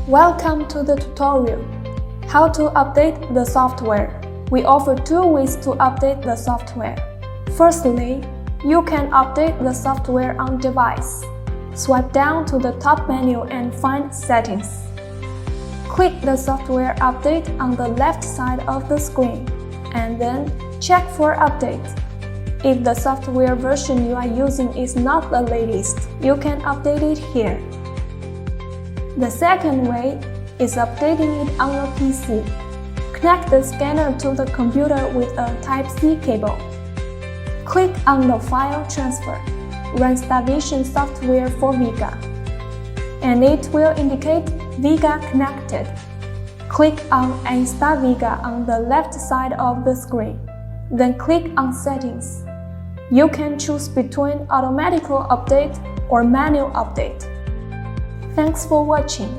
Welcome to the tutorial, How to update the software. We offer two ways to update the software. Firstly, you can update the software on device. Swipe down to the top menu and find Settings. Click the software update on the left side of the screen, and then check for update. If the software version you are using is not the latest, you can update it here. The second way is updating it on your PC. Connect the scanner to the computer with a Type-C cable. Click on the File Transfer, run Starvision software for Vega, and it will indicate Vega connected. Click on Einstar Vega on the left side of the screen, then click on Settings. You can choose between automatic update or manual update. Thanks for watching.